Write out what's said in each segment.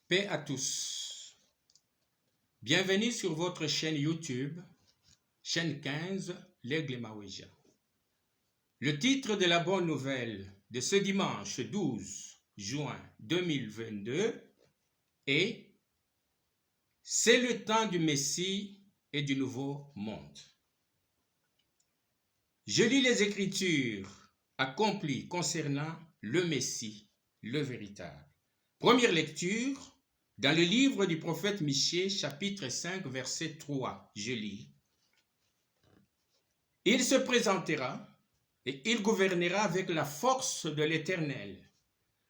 Paix à tous. Bienvenue sur votre chaîne YouTube, chaîne 15, l'Aigle Maouija. Le titre de la bonne nouvelle de ce dimanche 12 juin 2022 est « C'est le temps du Messie et du nouveau monde ». Je lis les Écritures accomplies concernant le Messie, le véritable. Première lecture dans le livre du prophète Michée, chapitre 5, verset 3. Je lis. Il se présentera et il gouvernera avec la force de l'Éternel,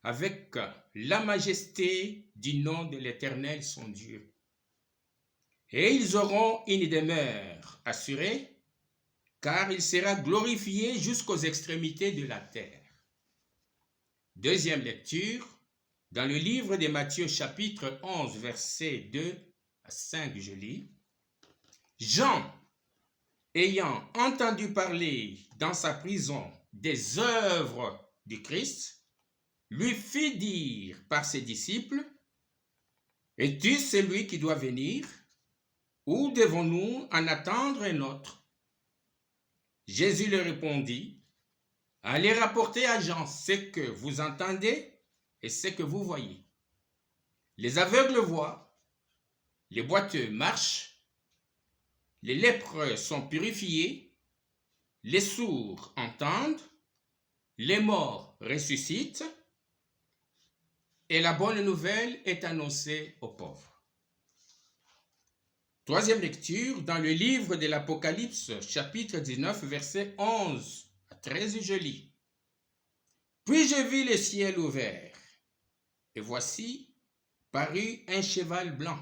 avec la majesté du nom de l'Éternel son Dieu. Et ils auront une demeure assurée, car il sera glorifié jusqu'aux extrémités de la terre. Deuxième lecture, dans le livre de Matthieu, chapitre 11, versets 2 à 5, je lis. Jean, ayant entendu parler dans sa prison des œuvres du Christ, lui fit dire par ses disciples, « Es-tu celui qui doit venir, ou devons-nous en attendre un autre ?» Jésus leur répondit, « Allez rapporter à Jean ce que vous entendez et ce que vous voyez. Les aveugles voient, les boiteux marchent, les lépreux sont purifiés, les sourds entendent, les morts ressuscitent, et la bonne nouvelle est annoncée aux pauvres. » Troisième lecture dans le livre de l'Apocalypse, chapitre 19, versets 11 à 13, je lis. « Puis je vis le ciel ouvert, et voici parut un cheval blanc.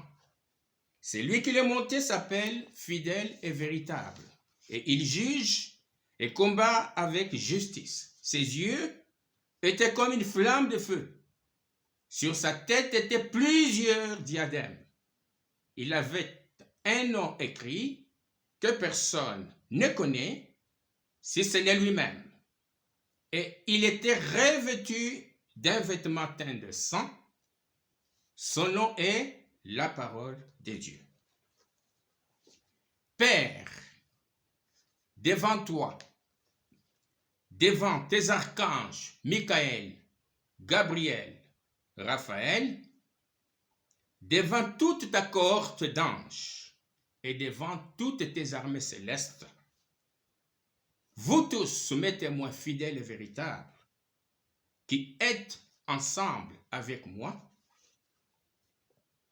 Celui qui le montait s'appelle fidèle et véritable, et il juge et combat avec justice. Ses yeux étaient comme une flamme de feu. Sur sa tête étaient plusieurs diadèmes. Il avait un nom écrit que personne ne connaît, si ce n'est lui-même. Et il était revêtu d'un vêtement teint de sang. Son nom est la parole de Dieu. Père, devant toi, devant tes archanges, Michael, Gabriel, Raphaël, devant toute ta cohorte d'anges et devant toutes tes armées célestes, vous tous, soumettez-moi fidèles et véritables, qui êtes ensemble avec moi.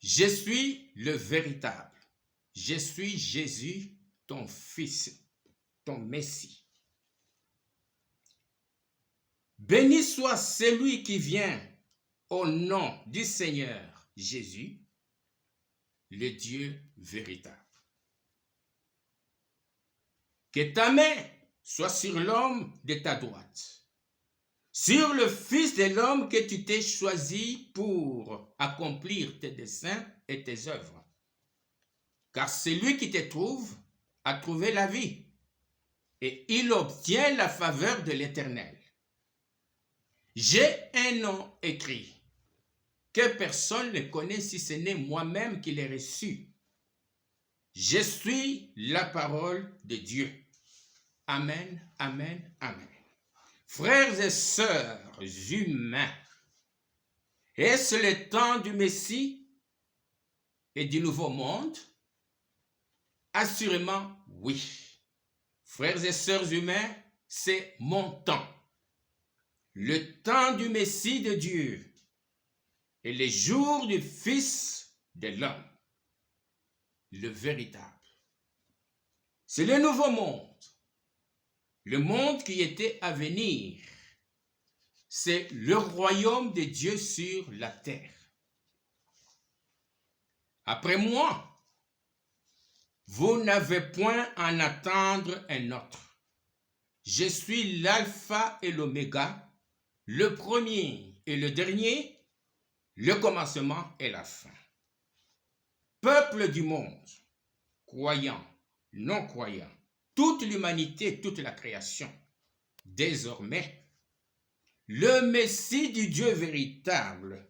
Je suis le véritable. Je suis Jésus, ton Fils, ton Messie. Béni soit celui qui vient au nom du Seigneur Jésus, le Dieu véritable. Que ta main soit sur l'homme de ta droite, sur le Fils de l'homme que tu t'es choisi pour accomplir tes desseins et tes œuvres. Car celui qui te trouve a trouvé la vie, et il obtient la faveur de l'Éternel. J'ai un nom écrit, que personne ne connaît si ce n'est moi-même qui l'ai reçu. Je suis la parole de Dieu. Amen, amen, amen. Frères et sœurs humains, est-ce le temps du Messie et du nouveau monde? Assurément, oui. Frères et sœurs humains, c'est mon temps. Le temps du Messie de Dieu et les jours du Fils de l'homme, le véritable. C'est le nouveau monde. Le monde qui était à venir, c'est le royaume de Dieu sur la terre. Après moi, vous n'avez point à en attendre un autre. Je suis l'alpha et l'oméga, le premier et le dernier, le commencement et la fin. Peuple du monde, croyants, non-croyants, toute l'humanité, toute la création, désormais, le Messie du Dieu véritable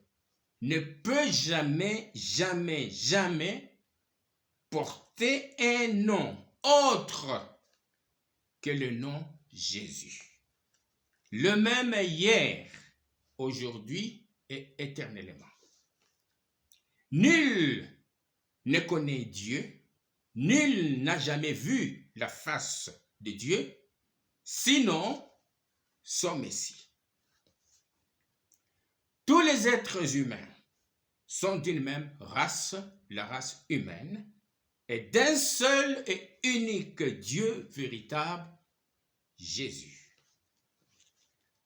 ne peut jamais, jamais, jamais porter un nom autre que le nom Jésus. Le même hier, aujourd'hui et éternellement. Nul ne connaît Dieu, nul n'a jamais vu la face de Dieu, sinon son Messie. Tous les êtres humains sont d'une même race, la race humaine, et d'un seul et unique Dieu véritable, Jésus.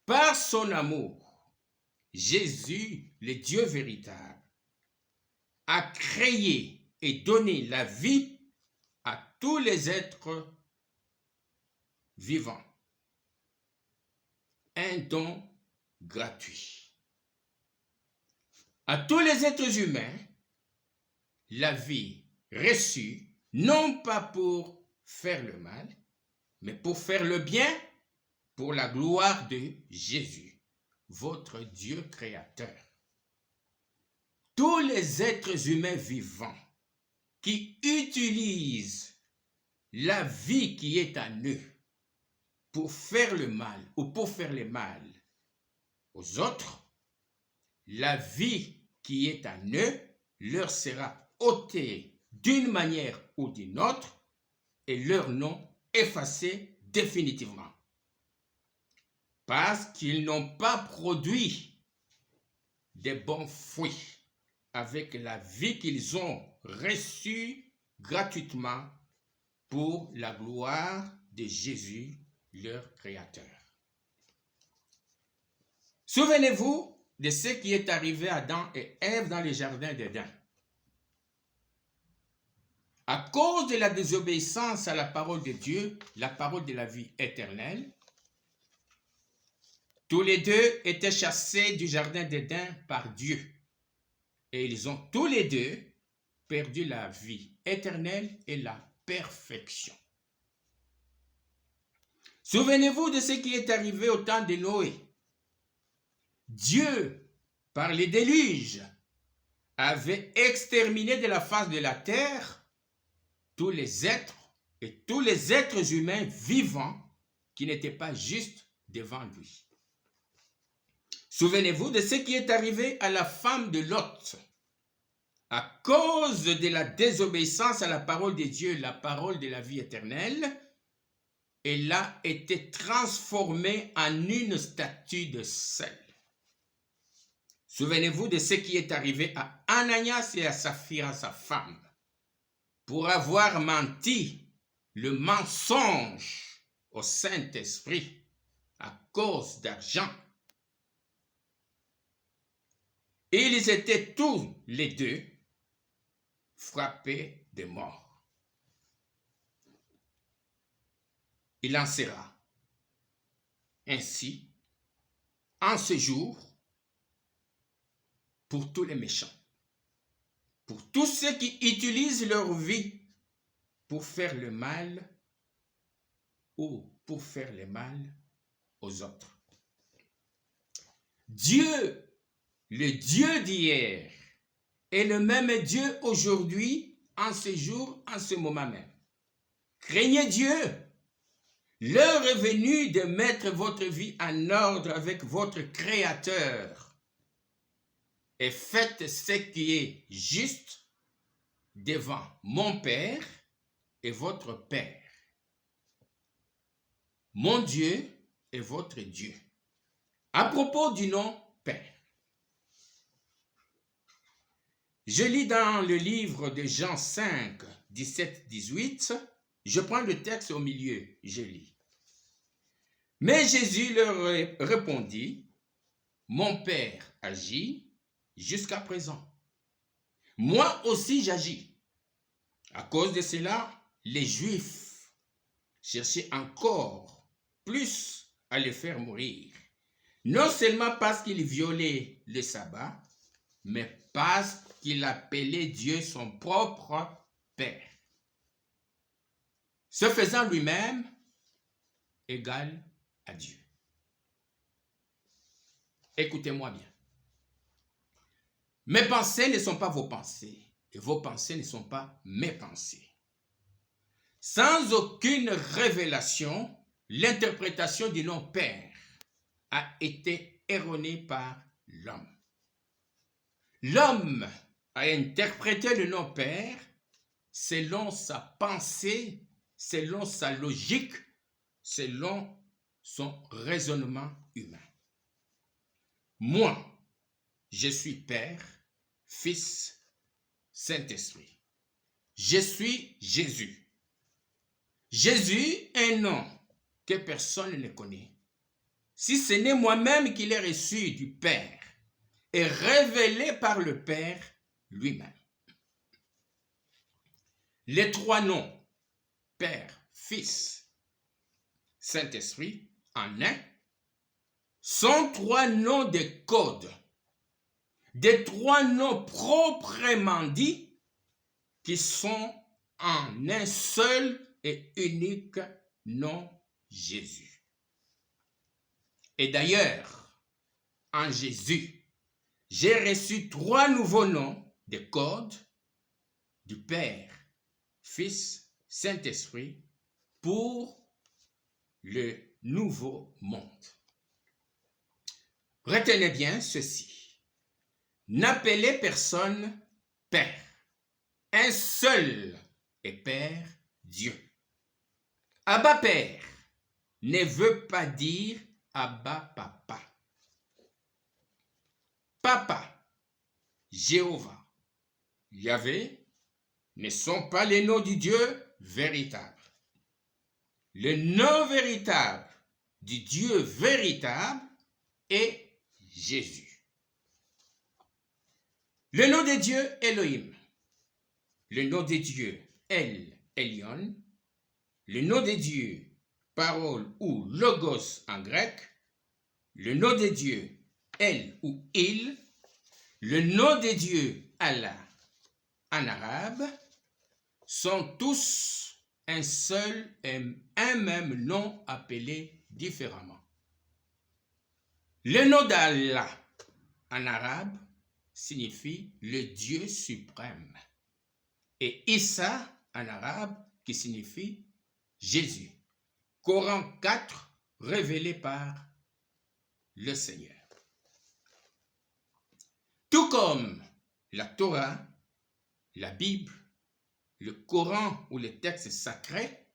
Par son amour, Jésus, le Dieu véritable, a créé et donné la vie à tous les êtres vivants. Un don gratuit. À tous les êtres humains, la vie reçue, non pas pour faire le mal, mais pour faire le bien, pour la gloire de Jésus, votre Dieu créateur. Tous les êtres humains vivants qui utilisent la vie qui est en eux pour faire le mal ou pour faire le mal aux autres, la vie qui est en eux leur sera ôtée d'une manière ou d'une autre et leur nom effacé définitivement. Parce qu'ils n'ont pas produit de bons fruits avec la vie qu'ils ont reçue gratuitement pour la gloire de Jésus, leur Créateur. Souvenez-vous de ce qui est arrivé à Adam et Ève dans le jardin d'Éden. À cause de la désobéissance à la parole de Dieu, la parole de la vie éternelle, tous les deux étaient chassés du jardin d'Éden par Dieu. Et ils ont tous les deux perdu la vie éternelle et la perfection. Souvenez-vous de ce qui est arrivé au temps de Noé. Dieu, par les déluges, avait exterminé de la face de la terre tous les êtres et tous les êtres humains vivants qui n'étaient pas justes devant lui. Souvenez-vous de ce qui est arrivé à la femme de Lot. À cause de la désobéissance à la parole de Dieu, la parole de la vie éternelle, elle a été transformée en une statue de sel. Souvenez-vous de ce qui est arrivé à Ananias et à Saphira, sa femme, pour avoir menti le mensonge au Saint-Esprit à cause d'argent. Ils étaient tous les deux frappés de mort. Il en sera ainsi en ce jour pour tous les méchants, pour tous ceux qui utilisent leur vie pour faire le mal ou pour faire le mal aux autres. Dieu, le Dieu d'hier, est le même Dieu aujourd'hui, en ce jour, en ce moment même. Craignez Dieu. L'heure est venue de mettre votre vie en ordre avec votre Créateur et faites ce qui est juste devant mon Père et votre Père. Mon Dieu est votre Dieu. À propos du nom Père, je lis dans le livre de Jean 5, 17-18, je prends le texte au milieu, je lis. Mais Jésus leur répondit, mon Père agit jusqu'à présent. Moi aussi j'agis. À cause de cela, les Juifs cherchaient encore plus à le faire mourir. Non seulement parce qu'il violait le sabbat, mais parce qu'il appelait Dieu son propre Père, se faisant lui-même égal à Dieu. Écoutez-moi bien. Mes pensées ne sont pas vos pensées, et vos pensées ne sont pas mes pensées. Sans aucune révélation, l'interprétation du nom Père a été erronée par l'homme. L'homme a interprété le nom Père selon sa pensée, selon sa logique, selon son raisonnement humain. Moi, je suis Père, Fils, Saint-Esprit. Je suis Jésus. Jésus est un nom que personne ne connaît. Si ce n'est moi-même qui l'ai reçu du Père et révélé par le Père lui-même. Les trois noms, Père, Fils, Saint-Esprit, en un, sont trois noms de code, des trois noms proprement dits qui sont en un seul et unique nom, Jésus. Et d'ailleurs, en Jésus, j'ai reçu trois nouveaux noms de code du Père, Fils, Saint-Esprit pour le nouveau monde. Retenez bien ceci. N'appelez personne Père. Un seul est Père, Dieu. Abba Père ne veut pas dire Abba Papa. Papa, Jéhovah, Yahvé ne sont pas les noms du Dieu véritable. Le nom véritable du Dieu véritable est Jésus. Le nom de Dieu Elohim. Le nom de Dieu El Elyon. Le nom de Dieu parole ou logos en grec. Le nom de Dieu El ou Il. Le nom de Dieu Allah en arabe sont tous un seul et un même nom appelé différemment. Le nom d'Allah en arabe signifie le Dieu suprême et Issa en arabe qui signifie Jésus. Coran 4 révélé par le Seigneur. Tout comme la Torah, la Bible, le Coran ou les textes sacrés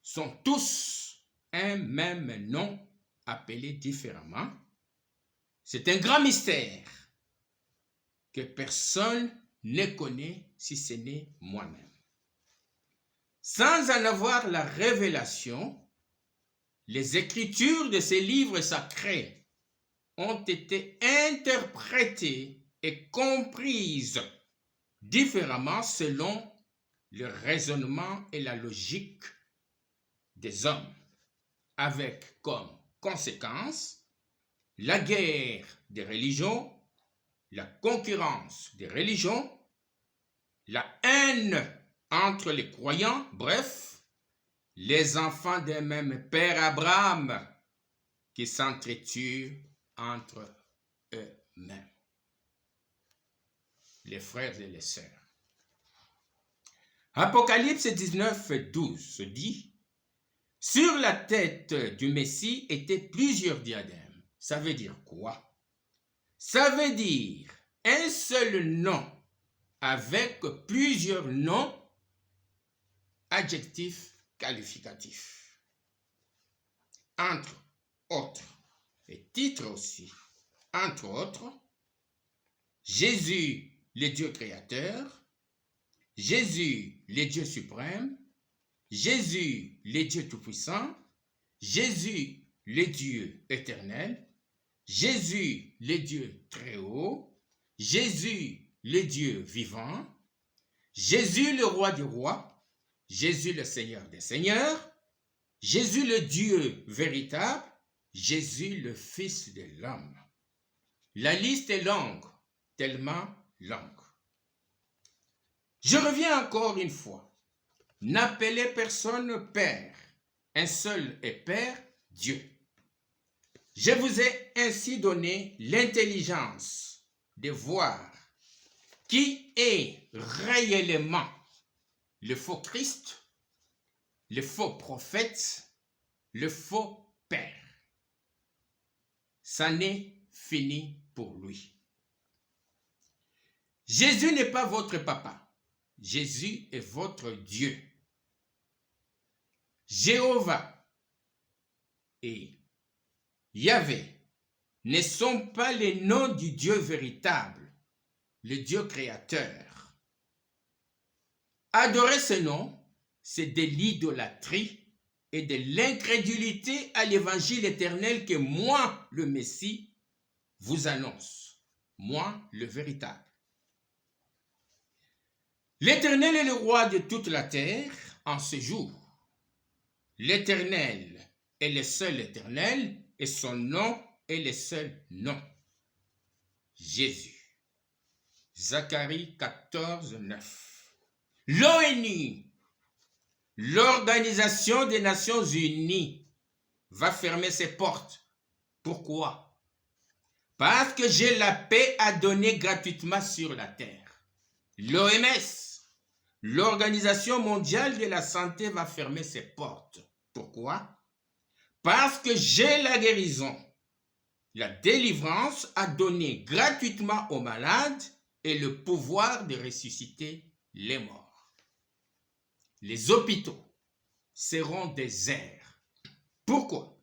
sont tous un même nom appelé différemment. C'est un grand mystère que personne ne connaît si ce n'est moi-même. Sans en avoir la révélation, les écritures de ces livres sacrés ont été interprétées et comprises différemment selon le raisonnement et la logique des hommes, avec comme conséquence la guerre des religions, la concurrence des religions, la haine entre les croyants, bref, les enfants d'un même père Abraham qui s'entretuent entre eux-mêmes, les frères et les sœurs. Apocalypse 19, 12 dit « Sur la tête du Messie étaient plusieurs diadèmes. » Ça veut dire quoi? Ça veut dire un seul nom avec plusieurs noms, adjectifs qualificatifs. Entre autres, et titre aussi, entre autres, Jésus, le Dieu créateur, Jésus, le Dieu suprême, Jésus, le Dieu tout-puissant, Jésus, le Dieu éternel, Jésus, le Dieu très haut, Jésus, le Dieu vivant, Jésus, le roi des rois, Jésus, le Seigneur des seigneurs, Jésus, le Dieu véritable, Jésus, le Fils de l'homme. La liste est longue, tellement longue. Je reviens encore une fois. N'appelez personne Père. Un seul est Père, Dieu. Je vous ai ainsi donné l'intelligence de voir qui est réellement le faux Christ, le faux prophète, le faux père. Ça n'est fini pour lui. Jésus n'est pas votre papa. Jésus est votre Dieu. Jéhovah et Yahvé ne sont pas les noms du Dieu véritable, le Dieu créateur. Adorer ce nom, c'est de l'idolâtrie et de l'incrédulité à l'évangile éternel que moi, le Messie, vous annonce. Moi, le véritable. L'Éternel est le roi de toute la terre en ce jour. L'Éternel est le seul Éternel et son nom est le seul nom. Jésus. Zacharie 14, 9. L'ONU, l'Organisation des Nations Unies, va fermer ses portes. Pourquoi? Parce que j'ai la paix à donner gratuitement sur la terre. L'OMS, l'Organisation mondiale de la santé, va fermer ses portes. Pourquoi? Parce que j'ai la guérison, la délivrance à donner gratuitement aux malades et le pouvoir de ressusciter les morts. Les hôpitaux seront déserts. Pourquoi?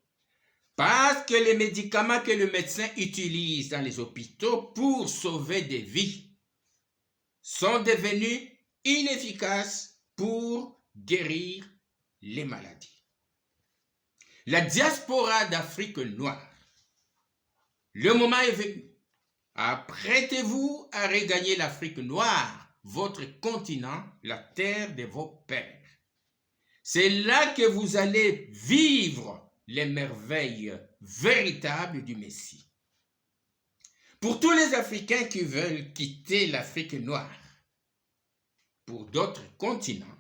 Parce que les médicaments que le médecin utilise dans les hôpitaux pour sauver des vies sont devenus inefficaces pour guérir les maladies. La diaspora d'Afrique noire, le moment est venu. Apprêtez-vous à regagner l'Afrique noire, votre continent, la terre de vos pères. C'est là que vous allez vivre les merveilles véritables du Messie. Pour tous les Africains qui veulent quitter l'Afrique noire, pour d'autres continents,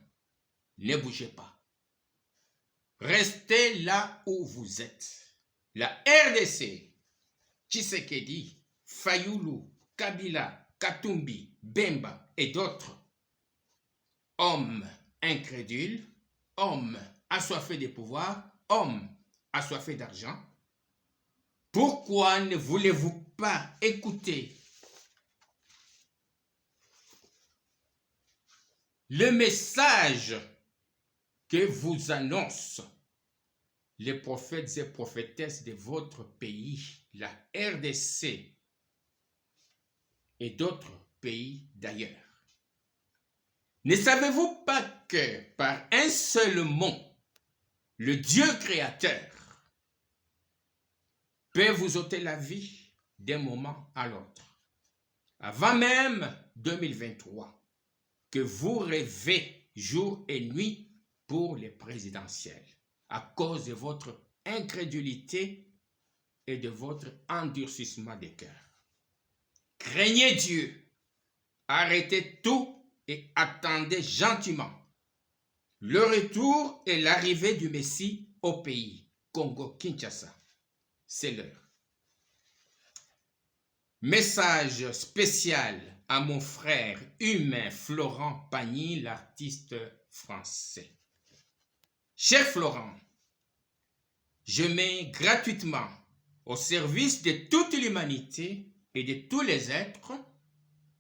ne bougez pas. Restez là où vous êtes. La RDC, Tshisekedi, Fayulu, Kabila, Katumbi, Bemba et d'autres, hommes incrédules, hommes assoiffés de pouvoir, hommes assoiffés d'argent, pourquoi ne voulez-vous pas écouter le message que vous annoncent les prophètes et prophétesses de votre pays, la RDC et d'autres pays d'ailleurs? Ne savez-vous pas que par un seul mot, le Dieu créateur peut vous ôter la vie d'un moment à l'autre? Avant même 2023, que vous rêvez jour et nuit pour les présidentielles, à cause de votre incrédulité et de votre endurcissement des cœurs. Craignez Dieu, arrêtez tout et attendez gentiment le retour et l'arrivée du Messie au pays, Congo-Kinshasa. C'est l'heure. Message spécial à mon frère humain Florent Pagny, l'artiste français. Cher Florent, je mets gratuitement au service de toute l'humanité et de tous les êtres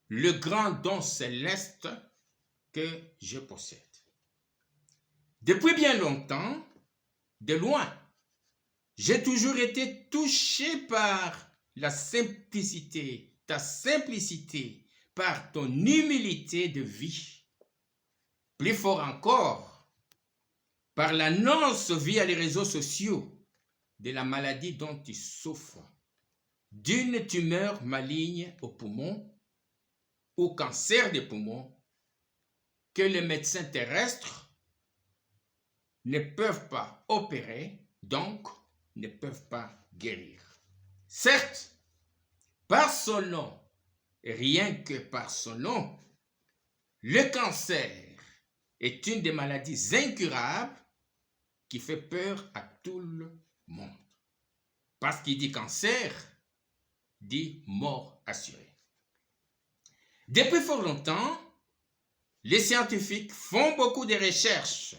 le grand don céleste que je possède. Depuis bien longtemps, de loin, j'ai toujours été touché par la simplicité, ta simplicité, par ton humilité de vie. Plus fort encore, par l'annonce via les réseaux sociaux de la maladie dont tu souffres, d'une tumeur maligne au poumon ou cancer des poumons que les médecins terrestres ne peuvent pas opérer, donc ne peuvent pas guérir. Certes, par son nom, et rien que par son nom, le cancer est une des maladies incurables qui fait peur à tout le monde. Parce qu'il dit cancer, dit mort assurée. Depuis fort longtemps, les scientifiques font beaucoup de recherches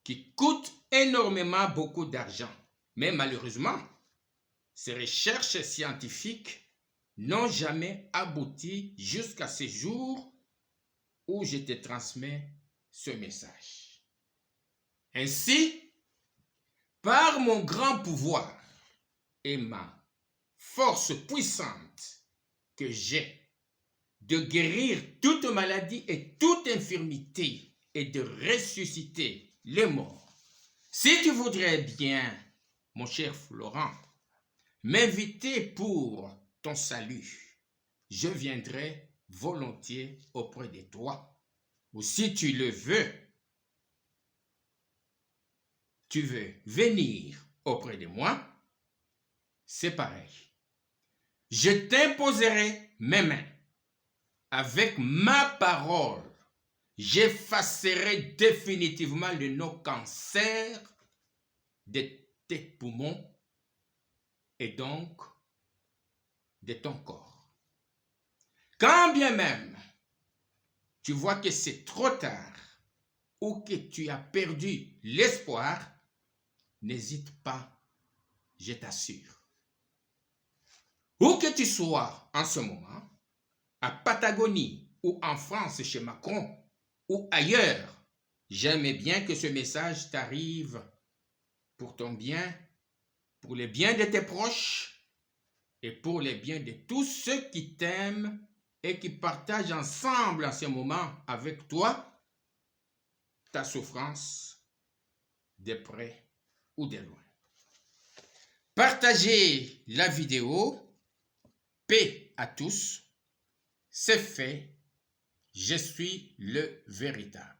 qui coûtent énormément beaucoup d'argent. Mais malheureusement, ces recherches scientifiques n'ont jamais abouti jusqu'à ce jour où je te transmets ce message. Ainsi, par mon grand pouvoir et ma force puissante que j'ai de guérir toute maladie et toute infirmité et de ressusciter les morts, si tu voudrais bien, mon cher Florent, m'inviter pour ton salut, je viendrai volontiers auprès de toi. Ou si tu le veux, tu veux venir auprès de moi, c'est pareil. Je t'imposerai mes mains. Avec ma parole, j'effacerai définitivement le cancer de tes poumons et donc de ton corps. Quand bien même tu vois que c'est trop tard ou que tu as perdu l'espoir, n'hésite pas, je t'assure. Où que tu sois en ce moment, à Patagonie ou en France chez Macron ou ailleurs, j'aimais bien que ce message t'arrive pour ton bien, pour le bien de tes proches et pour le bien de tous ceux qui t'aiment et qui partagent ensemble en ce moment avec toi ta souffrance de près ou de loin. Partagez la vidéo. Paix à tous. C'est fait. Je suis le véritable.